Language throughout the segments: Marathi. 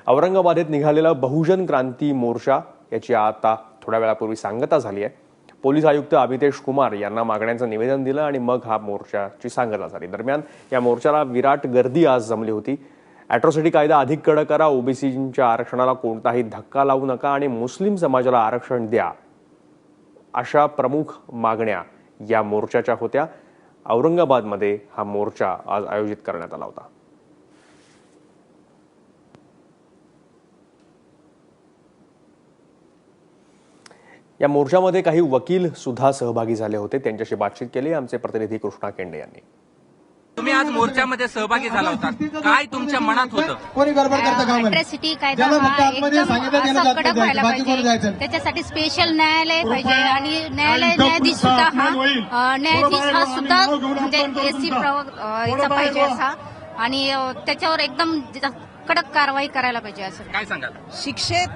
औरंगाबादेत निघालेला बहुजन क्रांती मोर्चा याची आता थोड्या वेळापूर्वी सांगता झाली आहे। पोलीस आयुक्त अभितेश कुमार यांना मागण्यांचं निवेदन दिलं आणि मग हा मोर्चाची सांगता झाली। दरम्यान या मोर्चाला विराट गर्दी आज जमली होती। अॅट्रॉसिटी कायदा अधिक कडक करा, ओबीसीच्या आरक्षणाला कोणताही धक्का लावू नका आणि मुस्लिम समाजाला आरक्षण द्या, अशा प्रमुख मागण्या या मोर्चाच्या होत्या। औरंगाबादमध्ये हा मोर्चा आज आयोजित करण्यात आला होता। या मोर्चामध्ये काही वकील सुद्धा सहभागी झाले होते। त्यांच्याशी बातचीत केली आमचे प्रतिनिधी कृष्णा केंडे यांनी। तुम्ही आज मोर्चामध्ये सहभागी झाला होता, काय तुमच्या मनात होतं? अॅट्रॉसिटी कायदा हा एकदम असा कडक व्हायला पाहिजे, त्याच्यासाठी स्पेशल न्यायालय पाहिजे आणि न्यायाधीश सुद्धा हा सुद्धा म्हणजे एससी याचा पाहिजे असा, आणि त्याच्यावर एकदम कडक कारवाई करायला पाहिजे असं। काय सांगाल?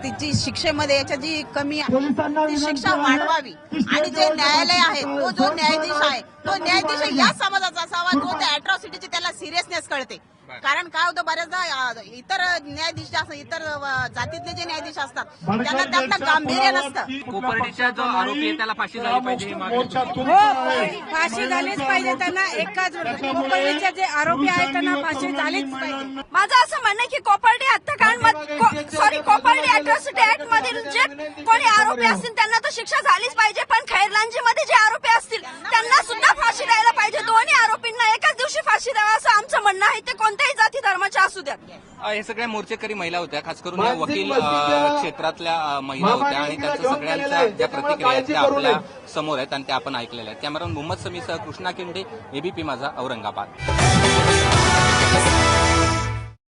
तिची शिक्षेमध्ये याच्या जी कमी आहे ती शिक्षा वाढवावी आणि जे न्यायालय आहे तो जो न्यायाधीश आहे तो न्यायाधीश या समाजाचा असावा जो त्या अॅट्रॉसिटीची त्याला सिरियसनेस कळते। कारण काय होतं, बऱ्याचदा इतर न्यायाधीश इतर जातीतले जे न्यायाधीश असतात त्यांना त्यातलं गांभीर्य नसतं। कोपर्डीचा जो आरोपी आहे त्याला फाशी झाली पाहिजे, फाशी झालीच पाहिजे त्यांना। एकाच कोपर्डीचे जे आरोपी आहेत त्यांना फाशी झालीच पाहिजे। माझं असं म्हणणं की कोपर्डी हत्याकांड कोपर्डी अॅट्रॉसिटी ऍक्ट मधील जे कोणी आरोपी असतील त्यांना तर शिक्षा झालीच पाहिजे, पण खैरलांजी मध्ये जे आरोपी असतील त्यांना सुद्धा फाशी द्यायला पाहिजे। दोन्ही आरोपींना एकाच दिवशी फाशी द्यावा असं आमचं म्हणणं आहे, ते कोणत्याही जाती धर्माच्या असू द्यात। हे सगळ्या मोर्चेकरी महिला होत्या, खास करून या वकील क्षेत्रातल्या महिला होत्या आणि त्यांच्या सगळ्यांच्या ज्या प्रतिक्रिया आहेत त्या आपल्या समोर आहेत आणि त्या आपण ऐकलेल्या आहेत। कॅमेरामन मोहम्मद समीसह कृष्णा केंडे, एबीपी माझा, औरंगाबाद।